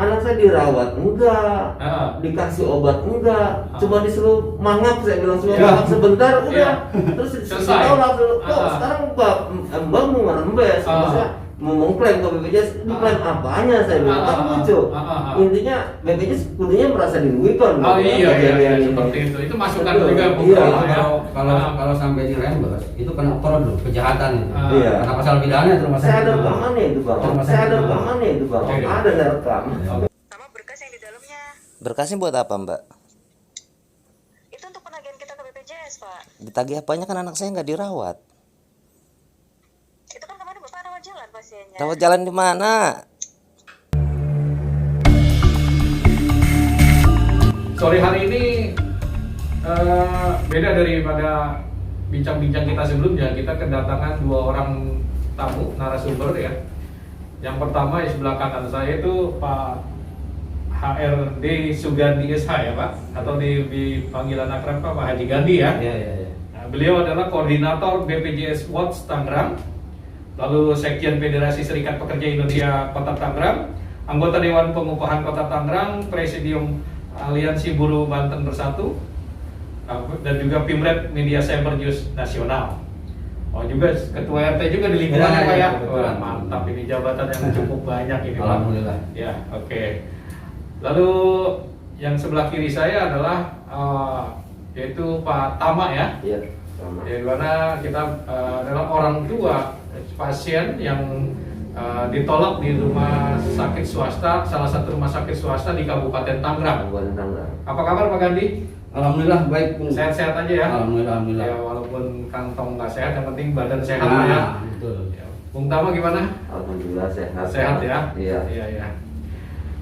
anak saya dirawat enggak, dikasih obat enggak, cuma disuruh mangap, saya bilang suruh mangap sebentar udah, terus tahu langsung, sekarang mbak mau ngerembes, saya mau mengklaim ke BPJS, diklaim apanya, saya bilang kan lucu. Intinya BPJS kudunya merasa dirugikan. Iya, seperti itu masukan juga. Kalau sampai dirembes itu kena fraud loh, kejahatan itu. Iya. Kena pasal pidana itu. Saya ada rekamannya itu bang. Ada rekam. Sama berkas yang di dalamnya. Berkasnya buat apa, Mbak? Itu untuk penagihan kita ke BPJS, Pak. Ditagih apanya, kan anak saya nggak dirawat. Itu kan kemarin Bapak rawat jalan pasiennya. Rawat jalan di mana? Sore hari ini beda daripada bincang-bincang kita sebelumnya. Kita kedatangan 2 orang tamu narasumber ya. Yang pertama di sebelah kanan saya itu Pak HRD Sugandi SH ya Pak, atau di panggilan akrab Pak Haji Gandhi ya. Iya. Nah, beliau adalah koordinator BPJS Watch Tangerang, lalu Sekjen Federasi Serikat Pekerja Indonesia Kota Tangerang, anggota Dewan Pengupahan Kota Tangerang, Presidium Aliansi Buruh Banten Bersatu, dan juga Pimret Media Cyber News Nasional. Oh juga ketua RT juga di lingkungan Pak ya. Wah, mantap, ini jabatan yang cukup banyak ini Pak. Alhamdulillah. Ya, oke. Lalu yang sebelah kiri saya adalah yaitu Pak Tama ya. Iya. Sama. Di mana kita adalah orang tua pasien yang ditolak di rumah sakit swasta, salah satu rumah sakit swasta di Kabupaten Tangerang. Apa kabar Pak Gandhi? Alhamdulillah baik. Sehat-sehat aja ya? Alhamdulillah. Ya walaupun kantong nggak sehat, yang penting badan sehat Nah, ya. betul. Ya. Bung Tama gimana? Alhamdulillah sehat. Sehat ya? Iya.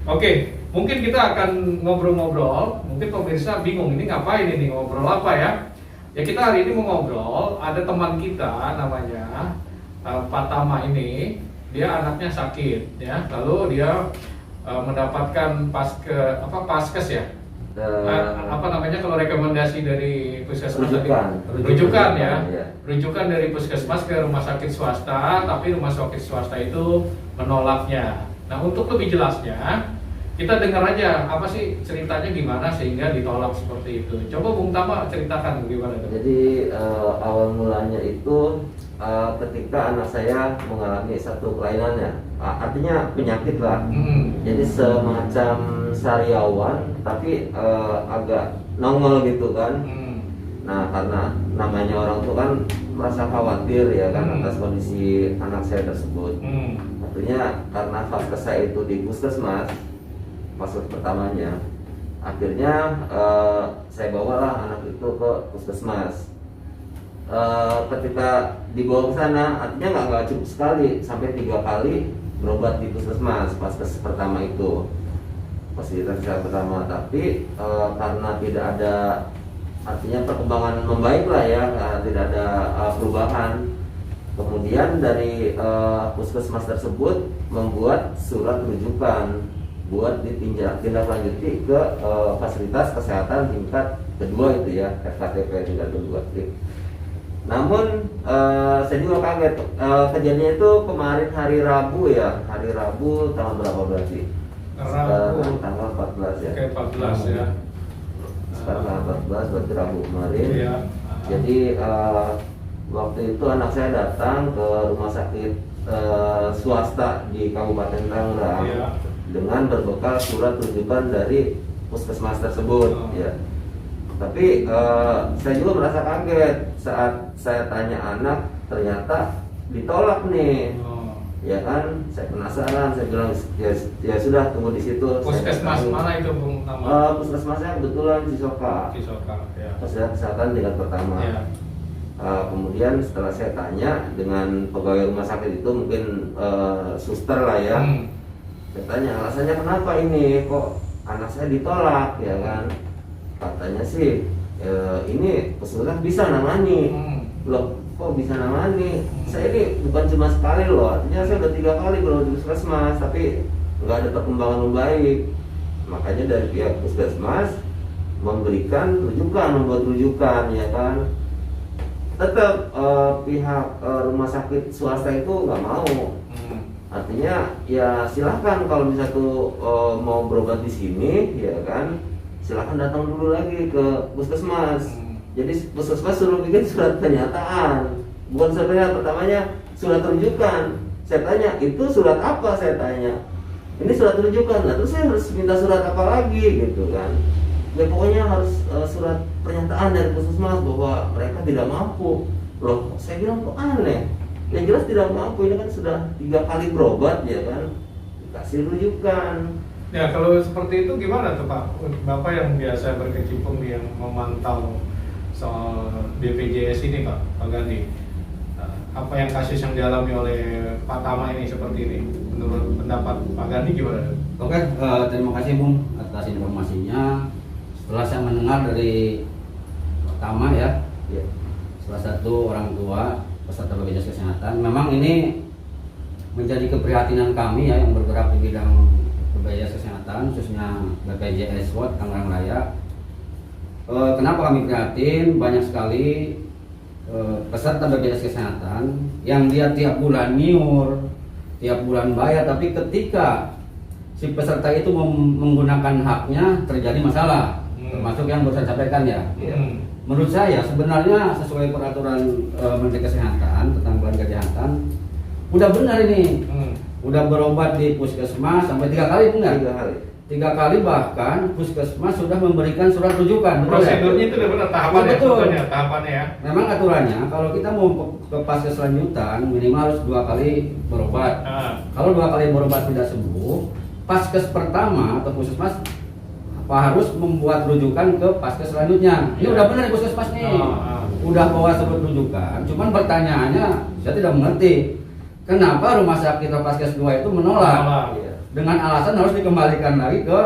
Oke, mungkin kita akan ngobrol-ngobrol. Mungkin pemirsa bingung ini ngapain ini, ngobrol apa ya? Ya kita hari ini mau ngobrol. Ada teman kita namanya Pak Tama ini, dia anaknya sakit ya. Lalu dia mendapatkan paskes ya. Apa namanya kalau rekomendasi dari puskesmas rujukan ya, rujukan dari puskesmas ke rumah sakit swasta, tapi rumah sakit swasta itu menolaknya. Nah untuk lebih jelasnya kita dengar aja apa sih ceritanya gimana sehingga ditolak seperti itu. Coba Bung Tama ceritakan gimana itu. Jadi awal mulanya itu ketika anak saya mengalami satu kelainan ya, artinya penyakit lah. Jadi semacam sariawan tapi agak nongol gitu kan. Nah karena namanya orang tua kan merasa khawatir ya kan atas kondisi anak saya tersebut. Artinya karena fase saya itu di puskesmas, fase pertamanya, akhirnya saya bawalah anak itu ke puskesmas. Ketika dibawa ke sana, artinya nggak cukup sekali, sampai 3 kali berobat di puskesmas paskes pertama itu, fasilitas kesehatan pertama. Tapi karena tidak ada, artinya perkembangan membaik lah ya, tidak ada perubahan. Kemudian dari puskesmas tersebut membuat surat rujukan buat ditindaklanjuti ke fasilitas kesehatan tingkat kedua itu ya, FKTP tingkat kedua. Namun saya juga kaget, kejadian itu kemarin hari Rabu ya, hari Rabu tanggal berapa berarti? Rabu tanggal 14 ya. Oke, 14 ya. Sekarang tanggal 14 berarti Rabu kemarin. Iya. Jadi waktu itu anak saya datang ke rumah sakit swasta di Kabupaten Tangerang dengan berbekal surat rujukan dari puskesmas tersebut ya. Tapi saya juga merasa kaget saat saya tanya anak, ternyata ditolak nih. Ya kan, saya penasaran, saya bilang ya sudah tunggu di situ. Puskesmas mana itu Bung Tama? Puskesmasnya kebetulan Cisoka ya. Fasilitas kesehatan tingkat pertama. Ya. Kemudian setelah saya tanya dengan pegawai rumah sakit itu, mungkin suster lah ya. Saya tanya alasannya kenapa ini kok anak saya ditolak ya kan. Katanya sih ini puskesmas bisa nangani. Loh kok bisa nangani? Saya ini bukan cuma sekali loh, artinya saya udah 3 kali berobat di puskesmas tapi nggak ada perkembangan membaik. Makanya dari pihak puskesmas memberikan rujukan, membuat rujukan ya kan. Tetap pihak rumah sakit swasta itu nggak mau. Artinya ya silahkan kalau misalnya tuh mau berobat di sini, ya kan, silahkan datang dulu lagi ke puskesmas. Jadi puskesmas suruh bikin surat pernyataan, bukan sebenarnya pertamanya surat rujukan. Saya tanya, itu surat apa? Saya tanya, ini surat rujukan. Nah, terus saya harus minta surat apa lagi gitu kan? Ya pokoknya harus surat pernyataan dari puskesmas bahwa mereka tidak mampu. Loh, saya bilang kok aneh. Yang jelas tidak mampu, ini kan sudah 3 kali berobat ya kan, dikasih rujukan. Ya kalau seperti itu gimana tuh Pak? Bapak yang biasa berkecimpung yang memantau soal BPJS ini Pak Gandhi. Apa yang kasus yang dialami oleh Pak Tama ini seperti ini? Menurut pendapat Pak Gandhi gimana? Oke, terima kasih Bung atas informasinya. Setelah saya mendengar dari Pak Tama ya, salah satu orang tua peserta BPJS Kesehatan, memang ini menjadi keprihatinan kami ya yang bergerak di bidang BPJS Kesehatan, khususnya BPJS SWOT Tangerang Raya. Kenapa kami prihatin? Banyak sekali peserta BPJS Kesehatan yang dia tiap bulan nyiur, tiap bulan bayar, tapi ketika si peserta itu menggunakan haknya terjadi masalah, termasuk yang baru saya sampaikan ya. Menurut saya sebenarnya sesuai peraturan Menteri Kesehatan tentang pelanggaran kesehatan udah benar ini, udah berobat di puskesmas sampai 3 kali benar? 3 kali. 3 kali bahkan puskesmas sudah memberikan surat rujukan. Prosedurnya itu udah benar tahapannya, betul. Tahapannya ya. Memang aturannya kalau kita mau ke paskes lanjutan minimal harus 2 kali berobat. Kalau 2 kali berobat tidak sembuh, paskes pertama atau puskesmas harus membuat rujukan ke paskes selanjutnya. Ini udah benar di puskesmas nih, udah bawa surat rujukan. Cuman pertanyaannya saya tidak mengerti kenapa rumah sakit atau paskes 2 itu menolak dengan alasan harus dikembalikan lagi ke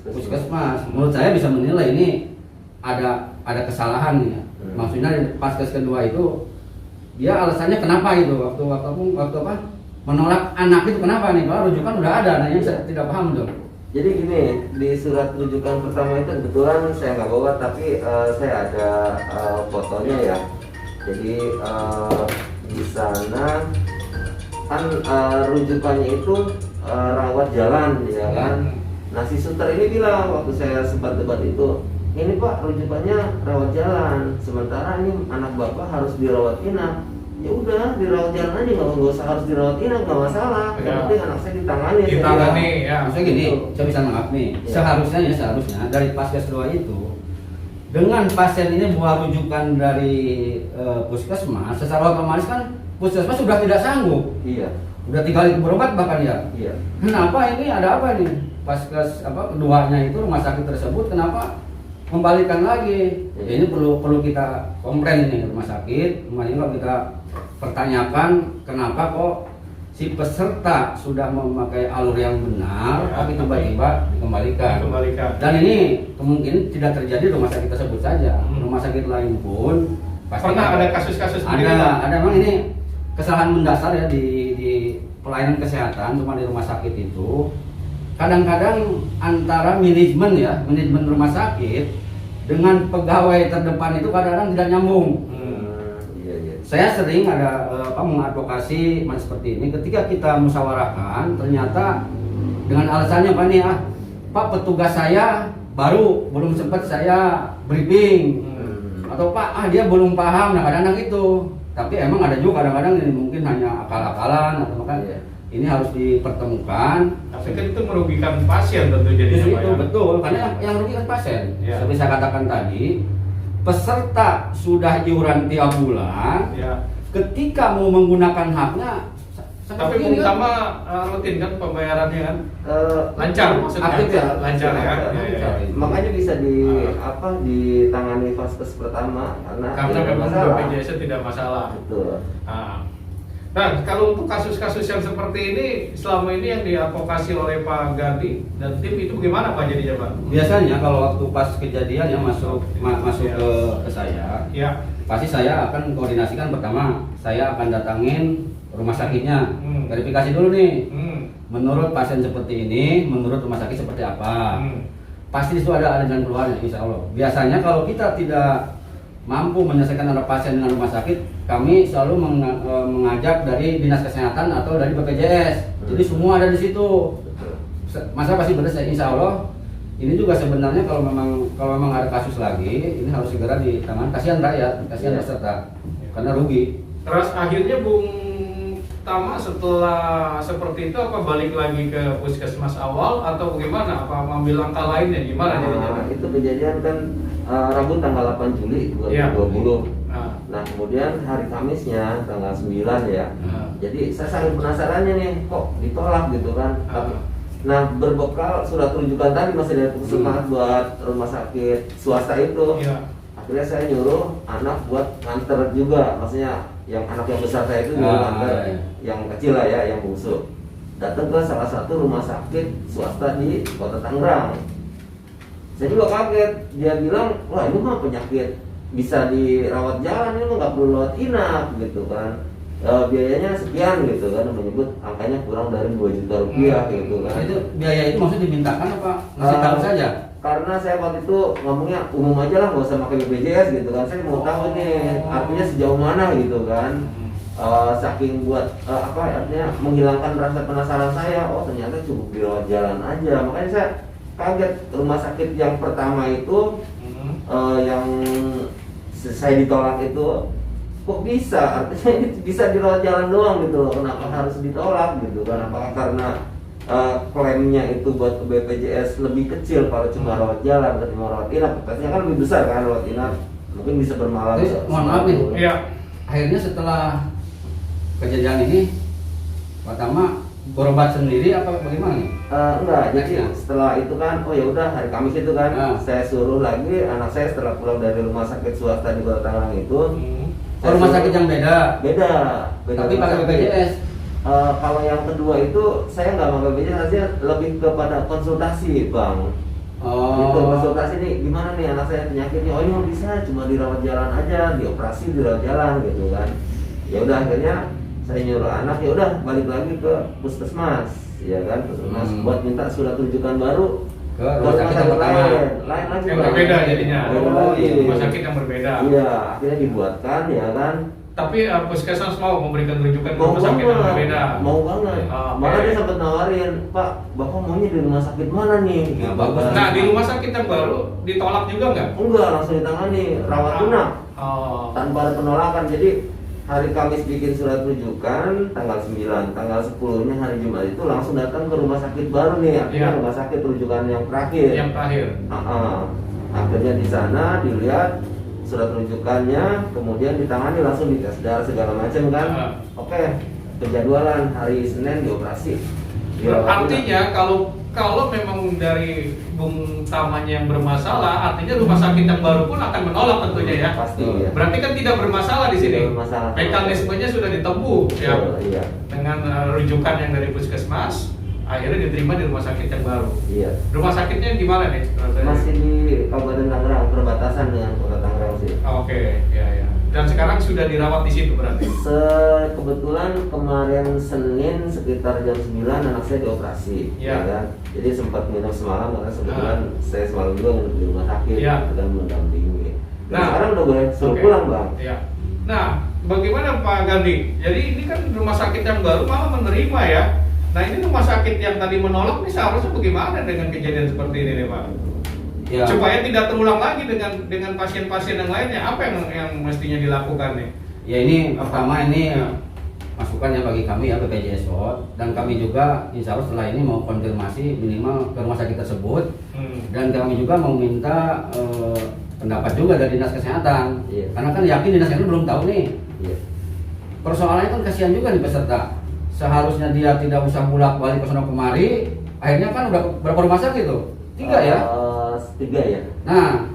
puskesmas. Menurut saya bisa menilai ini ada kesalahan ya. Maksudnya di paskes kedua itu dia alasannya kenapa itu waktu apa menolak anak itu kenapa nih? Kalau rujukan udah ada, nah yang saya tidak paham tuh. Jadi gini, di surat rujukan pertama itu kebetulan saya nggak bawa, tapi saya ada fotonya ya. Jadi di sana kan rujukannya itu rawat jalan ya kan. Nah si suster ini bilang waktu saya sempat debat itu, ini Pak rujukannya rawat jalan, sementara ini anak bapak harus dirawat inap. Ya udah dirawat jalan aja, nggak usah harus dirawat inap, nggak masalah. Yang penting anak saya ditangani. Ya. Maksudnya gini, saya bisa maaf nih. Seharusnya dari paskes 2 itu dengan pasien ini buat rujukan dari puskesmas, secara otomatis kan puskesmas sudah tidak sanggup. Iya. Udah 3 kali berobat bahkan ya. Iya. Kenapa ini ada apa nih? Paskes keduanya itu rumah sakit tersebut kenapa kembalikan lagi? Ya, ini perlu kita komplain ini rumah sakit. Ini kalau kita pertanyakan kenapa kok si peserta sudah memakai alur yang benar tapi tiba-tiba dikembalikan. Dan ini kemungkinan tidak terjadi di rumah sakit tersebut saja. Rumah sakit lain pun pasti pernah ada kasus-kasus ada memang ini kesalahan mendasar ya di pelayanan kesehatan cuma di rumah sakit itu. Kadang-kadang antara manajemen rumah sakit dengan pegawai terdepan itu kadang-kadang tidak nyambung. Saya sering ada mengadvokasi seperti ini. Ketika kita musyawarahkan, ternyata dengan alasannya apa nih Pak petugas saya baru belum sempat saya briefing, atau Pak dia belum paham. Nah kadang-kadang itu. Tapi emang ada juga kadang-kadang ini mungkin hanya akal-akalan atau ini harus dipertemukan. Tapi kan itu merugikan pasien tentu jadinya Pak. Itu betul, karena yang merugikan pasien. Seperti saya katakan tadi. Peserta sudah iuran tiap bulan, ketika mau menggunakan haknya, tapi utama rutin kan pembayarannya kan lancar, maksudnya lancar ya. Makanya bisa ditangani paskes pertama karena memang BPJS tidak masalah. Betul. Nah, kalau untuk kasus-kasus yang seperti ini selama ini yang diadvokasi oleh Pak Gandhi dan tim itu bagaimana Pak jadinya Pak? Biasanya kalau waktu pas kejadian yang masuk ke saya, pasti saya akan koordinasikan. Pertama, saya akan datangin rumah sakitnya, verifikasi dulu nih. Menurut pasien seperti ini, menurut rumah sakit seperti apa? Pasti itu ada jalan keluarnya, insya Allah. Biasanya kalau kita tidak mampu menyelesaikan antara pasien dengan rumah sakit, kami selalu mengajak dari dinas kesehatan atau dari BPJS Jadi semua ada di situ. Masa pasti benar, insya Allah. Ini juga sebenarnya kalau memang ada kasus lagi, ini harus segera ditangani. Kasihan rakyat, kasihan peserta, karena rugi. Terus akhirnya Bung Tama setelah seperti itu apa balik lagi ke puskesmas awal atau bagaimana? Apa mengambil langkah lainnya gimana jadinya? Itu kejadian kan Rabu tanggal 8 Juli 2020. Nah kemudian hari Kamisnya tanggal 9 ya. Jadi saya sangat penasarannya nih, kok ditolak gitu kan. Nah berbekal surat rujukan tadi masih dari puskesmas buat rumah sakit swasta itu. Akhirnya saya nyuruh anak buat nganter juga, maksudnya yang anak yang besar saya itu nyuruh nganter, yang kecil lah ya, yang bungsu datang ke salah satu rumah sakit swasta di Kota Tangerang. Saya juga kaget, dia bilang, wah ini mah penyakit bisa dirawat jalan, ini mah nggak perlu lewat inap gitu kan. Biayanya sekian gitu kan, menyebut angkanya kurang dari 2 juta rupiah gitu kan. Itu biaya itu maksudnya dimintakan apa masih tahu saja? Karena saya waktu itu ngomongnya umum aja lah, nggak usah pakai BPJS gitu kan. Saya mau tahu nih artinya sejauh mana gitu kan. Saking buat artinya menghilangkan rasa penasaran saya. Oh ternyata cukup dirawat jalan aja. Makanya saya kaget, rumah sakit yang pertama itu yang saya ditolak itu kok bisa, artinya ini bisa dirawat jalan doang gitu loh. Kenapa harus ditolak gitu kan? Apakah karena klaimnya itu buat BPJS lebih kecil kalau cuma rawat jalan ketimbang rawat inap? Pastinya kan lebih besar kan rawat inap, mungkin bisa bermalam. Mohon maaf nih, Iya. Akhirnya setelah kejadian ini Pak Tama berobat sendiri apa bagaimana nih? Enggak, jadi setelah itu kan, oh ya udah hari Kamis itu kan, saya suruh lagi anak saya setelah pulang dari rumah sakit swasta di Kota Tangerang itu. Rumah sakit yang beda. Beda Tapi pakai BPJS. Kalau yang kedua itu saya nggak pakai BPJS, artinya lebih kepada konsultasi bang. Itu konsultasi nih, gimana nih anak saya penyakitnya? Oh ini mau bisa, cuma dirawat jalan aja, dioperasi dirawat jalan gitu kan. Ya udah akhirnya saya nyuruh anak, ya udah balik lagi ke puskesmas, ya kan puskesmas buat minta surat rujukan baru ke rumah sakit yang pertama. Lain lagi Yang Bang. berbeda jadinya. Beda lagi. Rumah sakit yang berbeda. Iya, akhirnya dibuatkan ya kan. Tapi puskesmas mau memberikan rujukan ke rumah sakit yang berbeda. Mau banget. Malah dia sempat nawarin, Pak, Bapak maunya di rumah sakit mana nih? Nah, bagus. Nah, di rumah sakit yang baru ditolak juga nggak? Enggak, langsung ditangani, rawat inap. Tanpa ada penolakan. Jadi hari Kamis bikin surat rujukan tanggal 9, tanggal 10-nya hari Jumat itu langsung datang ke rumah sakit baru nih, artinya rumah sakit rujukan yang terakhir. Yang terakhir. Akhirnya di sana dilihat surat rujukannya, kemudian ditangani langsung dites darah segala macam kan. Oke, penjadwalan hari Senin dioperasi. Artinya kalau memang dari Bung Tamanya yang bermasalah, artinya rumah sakit yang baru pun akan menolak tentunya ya. Pasti ya. Berarti kan tidak bermasalah di sini. Tidak bermasalah. Mekanismenya sudah ditempuh ya. Iya. Dengan rujukan yang dari puskesmas, akhirnya diterima di rumah sakit yang baru. Iya. Rumah sakitnya di mana nih? Masih di Kabupaten Tangerang, perbatasan dengan Kota Tangerang sih. Oke, ya. Dan sekarang sudah dirawat di situ berarti. Kebetulan kemarin Senin sekitar jam 9 anak saya dioperasi, Ya. kan? Jadi sempat minum semalam karena kebetulan saya semalam juga nginep di rumah sakit, Ya. dan mendampingi. Dan Nah, sekarang udah boleh suruh oke. pulang bang. Ya. Nah, bagaimana Pak Gandhi? Jadi ini kan rumah sakit yang baru malah menerima ya. Nah ini rumah sakit yang tadi menolak ini seharusnya bagaimana dengan kejadian seperti ini nih Pak? Ya. Supaya tidak terulang lagi dengan pasien-pasien yang lainnya, apa yang mestinya dilakukan nih? Ya ini pertama ini Ya. masukan ya bagi kami ya BPJSO, dan kami juga insya Allah setelah ini mau konfirmasi minimal ke rumah sakit tersebut, dan kami juga mau minta pendapat juga dari dinas kesehatan. Iya. Karena kan yakin dinas kesehatan belum tahu nih. Iya. Persoalannya kan kasihan juga nih peserta. Seharusnya dia tidak usah bolak-balik ke sono kemari, akhirnya kan udah berapa rumah sakit tuh? 3 ya? 3 ya. Nah,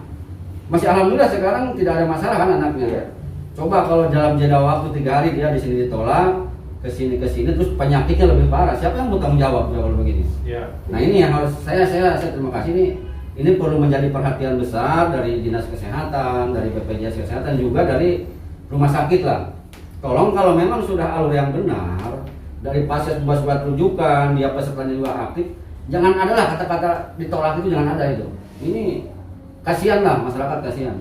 masih alhamdulillah sekarang tidak ada masalah kan anaknya. Iya. Coba kalau dalam jeda waktu 3 hari dia di sini ditolak, ke sini terus penyakitnya lebih parah. Siapa yang bertanggung jawab kalau begini? Ya. Nah ini yang harus saya terima kasih nih. Ini perlu menjadi perhatian besar dari dinas kesehatan, dari BPJS kesehatan, juga dari rumah sakit lah. Tolong kalau memang sudah alur yang benar, dari pasien buat surat rujukan, dia pesertanya juga aktif, jangan ada lah kata-kata ditolak itu, jangan ada itu. Ini kasihan lah masyarakat, kasihan.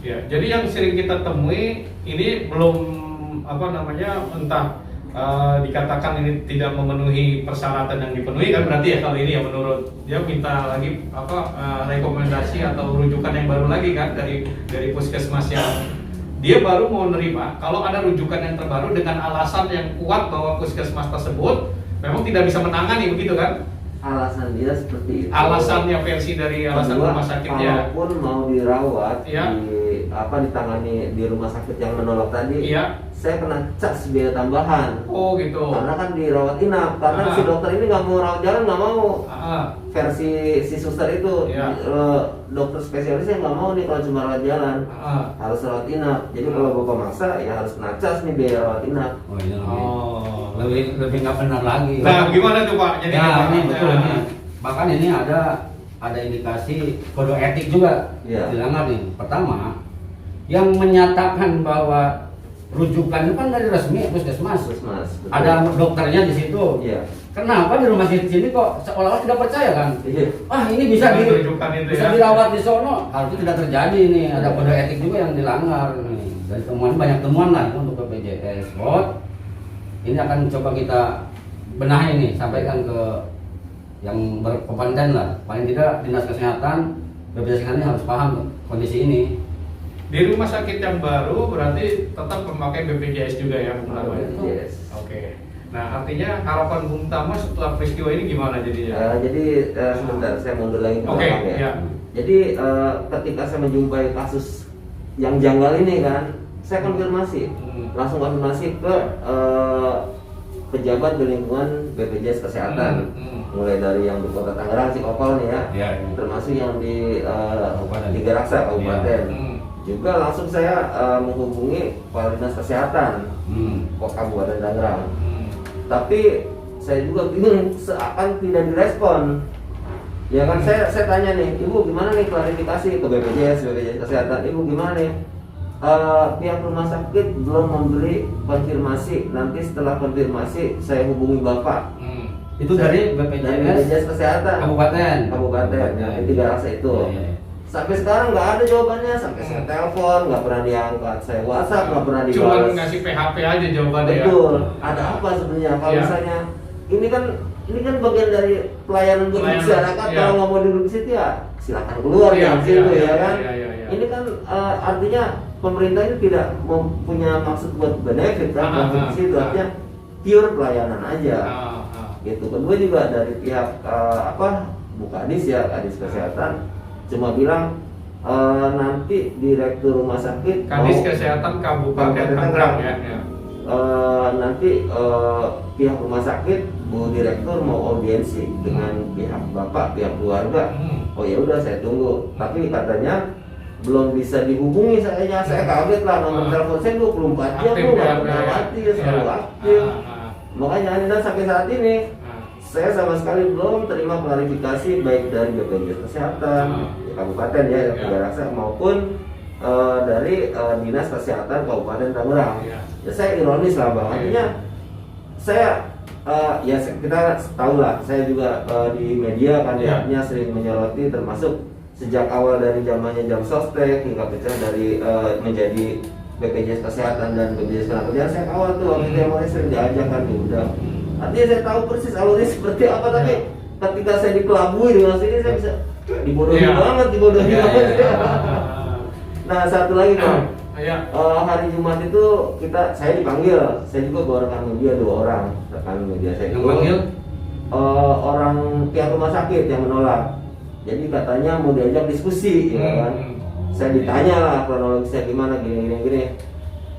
Ya, jadi yang sering kita temui ini belum entah dikatakan ini tidak memenuhi persyaratan yang dipenuhi kan berarti ya kali ini ya menurut dia minta lagi rekomendasi atau rujukan yang baru lagi kan dari puskesmas yang dia baru mau nerima kalau ada rujukan yang terbaru dengan alasan yang kuat bahwa puskesmas tersebut memang tidak bisa menangani begitu kan? Alasan dia seperti itu. Alasannya versi dari alasan Kedua, rumah sakitnya. kalaupun mau dirawat Ya. ditangani di rumah sakit yang menolak tadi, Iya. saya kena cas biaya tambahan. Oh gitu. Karena kan dirawat inap, karena Ah. si dokter ini nggak mau rawat jalan, nggak mau. Ah, Versi si suster itu, Iya. dokter spesialisnya nggak mau nih kalau cuma rawat jalan, ah. harus rawat inap. Jadi kalau bapak maksa ya harus kena cas nih biaya rawat inap. Oh ini Oh. lebih nggak benar lagi. Nah, gimana tuh Pak? Jadi Ya, gimana? ini betul Nah. ini. Bahkan ini ada indikasi kode etik juga Iya. dilanggar nih. Pertama, yang menyatakan bahwa rujukan itu kan dari resmi puskesmas. Puskesmas, betul. Ada dokternya di situ. Iya. Kenapa di rumah sakit sini kok seolah-olah tidak percaya kan? Iya. Ah ini bisa Rujukan itu bisa ya. dirawat di sono. Harusnya tidak terjadi nih. Ada kode etik juga yang dilanggar nih. Dari temuan banyak temuan lah itu untuk BPJS. Ini akan coba kita benahi nih, sampaikan ke yang berkompeten lah. Paling tidak dinas kesehatan, BPJS kesehatan harus paham kondisi ini. Di rumah sakit yang baru berarti tetap memakai BPJS juga ya Bung Tama? BPJS. Oke. Nah artinya harapan Bung Tama setelah peristiwa ini gimana jadinya? Jadi sebentar saya mundur lagi ke Oke, belakang ya. ya. Jadi ketika saya menjumpai kasus yang janggal ini kan, saya konfirmasi, langsung konfirmasi ke pejabat di lingkungan BPJS Kesehatan, mulai dari yang di Kota Tangerang, Cikokol nih ya, Ya. termasuk yang di Kabupaten. Tiga Raksa Kabupaten. Hmm. Juga langsung saya menghubungi Kepala Dinas Kesehatan Kota Kabupaten Tangerang. Tapi saya juga bingung seakan tidak direspon. Ya kan saya tanya nih, Ibu gimana nih klarifikasi ke BPJS Kesehatan, Ibu gimana nih? Pihak rumah sakit belum memberi konfirmasi. Nanti setelah konfirmasi saya hubungi Bapak. Itu dari Dari BPJS BPJS Kesehatan Kabupaten. yang di Tiga Raksa itu. Ya, ya. Sampai sekarang nggak ada jawabannya. Sampai saya telepon nggak pernah diangkat, saya WhatsApp nggak pernah Cuma dibalas. ngasih PHP aja jawabannya ya. Betul. Ada apa sebenarnya? Kalau Ya. misalnya ini kan bagian dari pelayanan buat Pelayanan, masyarakat. ya. Kalau nggak mau duduk di situ ya silakan keluar Iya, dari situ iya, ya kan. iya, iya, iya. Ini kan artinya pemerintah ini tidak mempunyai maksud buat benefit kan masuk di situ. Artinya pure pelayanan aja. Gitu. Kedua juga dari pihak Bu Kadis ya, Kadis Kesehatan cuma bilang nanti direktur rumah sakit Kadis mau- Kesehatan Kabupaten Kabupaten Tangerang Tangerang. ya. Nanti pihak rumah sakit Bu Direktur mau audiensi dengan pihak bapak, pihak keluarga. Oh ya udah saya tunggu. Tapi katanya belum bisa dihubungi saya kaget lah, nomor telepon saya 24 jam Aktif tuh ya, nggak pernah ya. mati ya, selalu Ya. aktif. Makanya dan sampai saat ini saya sama sekali belum terima klarifikasi baik dari BPJS Kesehatan Kabupaten ya, Tiga Raksa maupun dari Dinas Kesehatan Kabupaten Tangerang. Ya. Ya saya ironis lah bang, artinya saya kita tahu lah, saya juga di media kan Ya. artinya sering menyoroti termasuk sejak awal dari zamannya jam sostek hingga pecah dari menjadi BPJS Kesehatan dan BPJS Ketenagakerjaan. Saya awal tuh waktu itu yang mulai sering diajak kan diundang. Artinya saya tahu persis alurnya seperti apa, tapi ketika saya dikelabui dengan sini saya bisa dibodohi Ya. banget, dibodohi Ya, banget. ya, Nah satu lagi bang. Ya. Hari Jumat itu saya dipanggil, saya juga bawa rekan media 2 orang, rekan media saya Yang itu panggil? orang pihak rumah sakit yang menolak. Jadi katanya mau diajak diskusi, ya kan? Saya ditanya lah kronologisnya gimana, gini.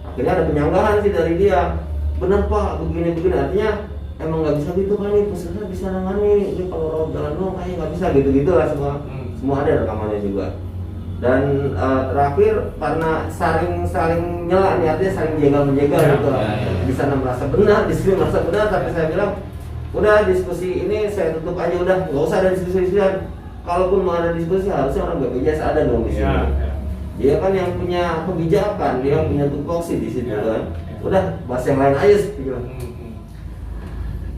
Akhirnya ada penyanggahan sih dari dia. Benar Pak, begini. Artinya emang nggak bisa gitu kan nih, puskesmas bisa nangani. Ini kalau rawat jalan doang kayaknya nggak bisa gitu lah semua. Semua ada rekamannya juga. Dan terakhir karena saling nyela nih, artinya saling jegal-menjegal Ya, gitu. ya. Di sana merasa benar, di sini merasa benar, tapi saya bilang udah diskusi ini saya tutup aja, udah nggak usah ada diskusi-diskusian. Kalaupun mau ada diskusi harusnya orang BPJS ada dong di sini. Ya. Dia kan yang punya kebijakan, dia yang punya tupoksi di situ Ya. kan. Udah bahas yang lain aja sih. Gitu.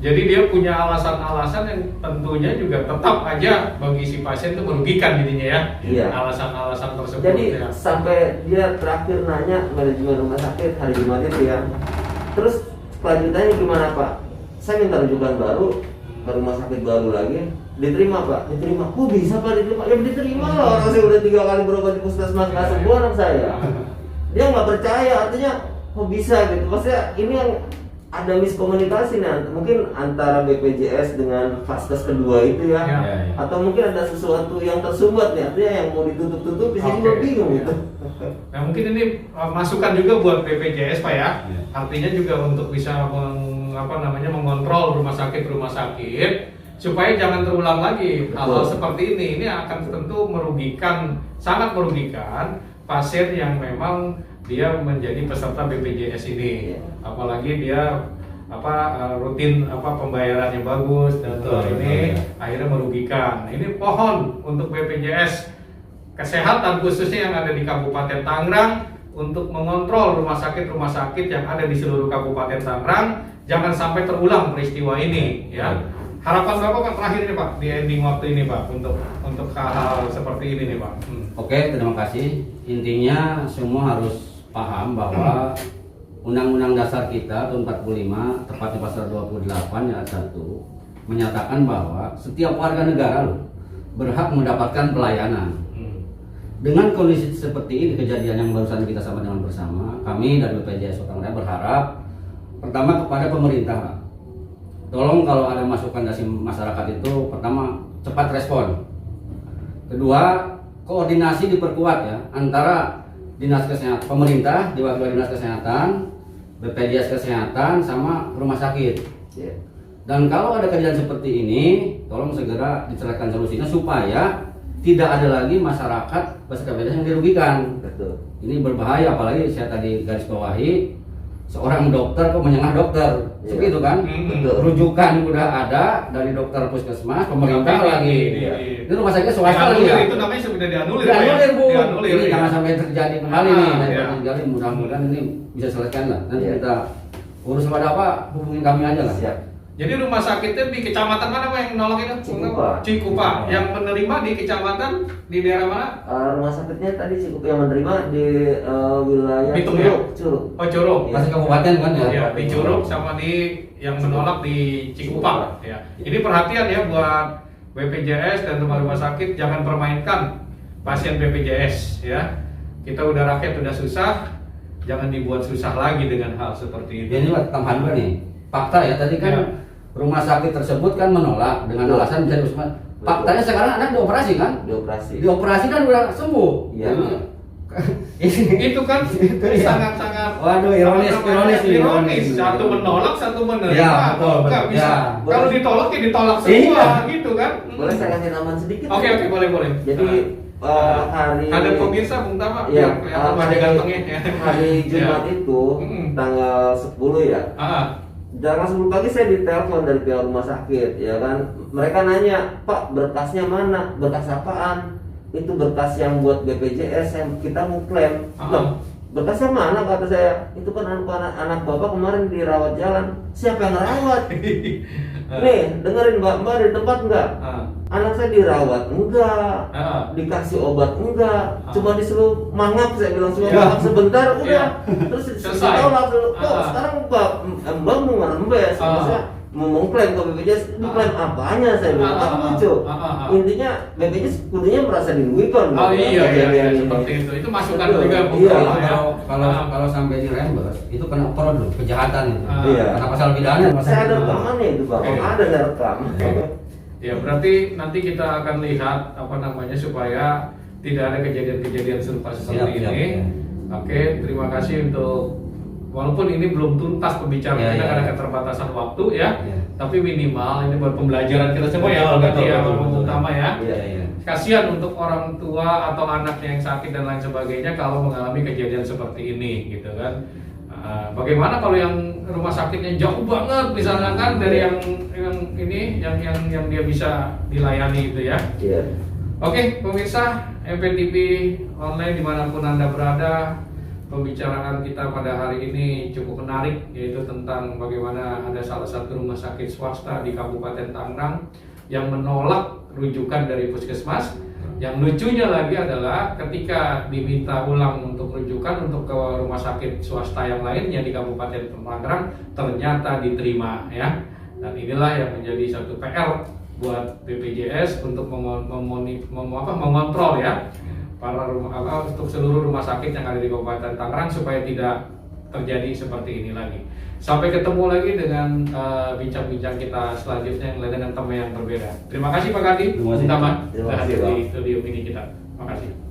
Jadi dia punya alasan-alasan yang tentunya juga tetap aja bagi si pasien itu merugikan jadinya ya. Iya. Alasan-alasan tersebut. Jadi ya. sampai dia terakhir nanya manajemen rumah sakit hari Jumat itu ya. Terus kelanjutannya gimana Pak? Saya minta rujukan baru ke rumah sakit baru lagi, diterima Pak, diterima. Kok bisa Pak diterima? Ya diterima lah, orang saya udah 3 kali berobat di puskesmas nggak sembuh anak saya. Dia nggak percaya, artinya kok bisa gitu. Maksudnya ini yang ada miskomunikasi nih, mungkin antara BPJS dengan vaskes kedua itu ya, Ya. atau mungkin ada sesuatu yang tersumbat nih, artinya yang mau ditutup-tutup, saya juga Oke. bingung gitu. Nah mungkin ini masukan juga buat BPJS Pak ya. Ya. Artinya juga untuk bisa mengontrol rumah sakit supaya jangan terulang lagi hal-hal Betul. seperti ini. Ini akan tentu sangat merugikan pasien yang memang dia menjadi peserta BPJS ini. Iya. Apalagi dia rutin pembayarannya bagus dan Betul, ini betul, ya. akhirnya merugikan. Ini pohon untuk BPJS Kesehatan khususnya yang ada di Kabupaten Tangerang untuk mengontrol rumah sakit yang ada di seluruh Kabupaten Tangerang jangan sampai terulang peristiwa ini ya. Harapan Bapak Pak terakhir nih Pak di ending waktu ini Pak untuk hal-hal seperti ini nih Pak. Oke, terima kasih. Intinya semua harus paham bahwa Undang-Undang Dasar kita tahun 45, tepatnya pasal 28 ayat 1 menyatakan bahwa setiap warga negara loh berhak mendapatkan pelayanan. Dengan kondisi seperti ini, kejadian yang barusan kita sama dengan bersama, kami dari BPJS Kota Tangerang berharap pertama kepada pemerintah, Pak. Tolong kalau ada masukan dari masyarakat itu, pertama cepat respon. Kedua, koordinasi diperkuat ya antara dinas kesehatan pemerintah, diwakili dinas kesehatan, BPJS Kesehatan sama rumah sakit. Iya. Dan kalau ada kejadian seperti ini, tolong segera diceritakan solusinya supaya tidak ada lagi masyarakat peserta BPJS yang dirugikan. Betul. Ini berbahaya, apalagi saya tadi garis bawahi seorang dokter kok menyengah dokter, Iya. seperti itu kan? Betul. Rujukan udah ada dari dokter puskesmas, pemerintah Tapi lagi. iya. Ini rumah sakit swasta lagi Dianulir ya. itu namanya sudah dianulir Pak, ya? Dianulir Bu. Dianulir, Ini ya. jangan sampai terjadi kembali nih. Iya. Jadi mudah-mudahan ini bisa selesaikan lah. Nanti Iya. kita urus pada apa, hubungin kami aja lah. Siap. Jadi rumah sakitnya di kecamatan mana Pak yang nolak itu? Cikupa. Cikupa. Yang menerima di kecamatan di daerah mana? Rumah sakitnya tadi cukup yang menerima di wilayah Bitung ya? Curug. Oh Curug. Iya. Masih kabupaten kan ya? Ya, di Curug sama di yang menolak di Cikupa. Ya. Ini perhatian ya buat BPJS dan rumah-rumah sakit, jangan permainkan pasien BPJS ya. Kita udah rakyat udah susah, jangan dibuat susah lagi dengan hal seperti Ya, ini. ini tambahan juga nih. Fakta ya tadi kan Ya. rumah sakit tersebut kan menolak dengan Betul. alasan bisa diusahakan. Faktanya sekarang anak dioperasi kan? Dioperasi. Dioperasi kan udah sembuh. Iya. Itu kan Iya. sangat-sangat Waduh, ironis, apa namanya, ironis nih, ironis. ironis. Satu menolak, satu menerima. Ya, betul, Nggak betul. bisa. Ya. Kalau ditolak ya ditolak semua Iya. gitu kan. Boleh saya kasih tambahan sedikit? Oke, boleh. Jadi hari ada pemirsa Bung Tama Iya, biar kelihatan wajah gantengnya ya. hari Jumat Ya. itu Mm. tanggal 10 ya. Ah, Jam 10 pagi saya ditelepon dari pihak rumah sakit, ya kan. Mereka nanya, "Pak, berkasnya mana? Berkas apaan?" Itu berkas yang buat BPJS yang kita mau klaim. Loh, berkasnya mana kata saya? Itu kan anak Bapak kemarin dirawat jalan. Siapa yang rawat? Nih, dengerin Mbak di tempat enggak? ah, Anak saya dirawat enggak, ah. dikasih obat enggak, cuma disuruh mangap, saya bilang cuma Ya. mangap sebentar udah, Ya. terus Selesai. ditolak dulu. Kok Ah. sekarang Mbak mau ngerembes, Ah. maksudnya mau mengklaim ke BPJS, diklaim apanya saya bilang, kan lucu. Intinya BPJS kudunya merasa dirugikan. Oh loh, iya, kejadian ini. seperti itu. Itu masukan Betul. juga Bung Iya. Tama, ya. Kalau sampai di reimburse itu kena fraud loh, kejahatan itu. Ah. Iya. Karena pasal pidana. Saya ada rekamannya itu Pak, Oke. ada saya rekam. Ya berarti nanti kita akan lihat supaya tidak ada kejadian-kejadian serupa seperti Siap, ini. siap. Oke, terima kasih untuk walaupun ini belum tuntas pembicaraan Ya, kita ya. karena keterbatasan waktu ya, Ya. tapi minimal ini buat pembelajaran kita semua ya, Betul, berarti betul, ya, betul, Bung betul. Tama ya. Iya. Iya. Kasihan untuk orang tua atau anaknya yang sakit dan lain sebagainya kalau mengalami kejadian seperti ini gitu kan. Bagaimana kalau yang rumah sakitnya jauh banget misalnya kan dari yang dia bisa dilayani gitu ya. Iya. Oke pemirsa MPTV online dimanapun Anda berada, pembicaraan kita pada hari ini cukup menarik, yaitu tentang bagaimana ada salah satu rumah sakit swasta di Kabupaten Tangerang yang menolak rujukan dari puskesmas Yang lucunya lagi adalah ketika diminta ulang untuk rujukan untuk ke rumah sakit swasta yang lainnya di Kabupaten Tangerang, ternyata diterima ya. Dan inilah yang menjadi satu PR buat BPJS untuk mengontrol ya para untuk seluruh rumah sakit yang ada di Kabupaten Tangerang supaya tidak terjadi seperti ini lagi. Sampai ketemu lagi dengan bincang-bincang kita selanjutnya dengan tema yang berbeda. Terima kasih Pak Kardi, Terima kasih. utama Terima sudah kasih, hadir Bang. di studio ini kita. Terima kasih.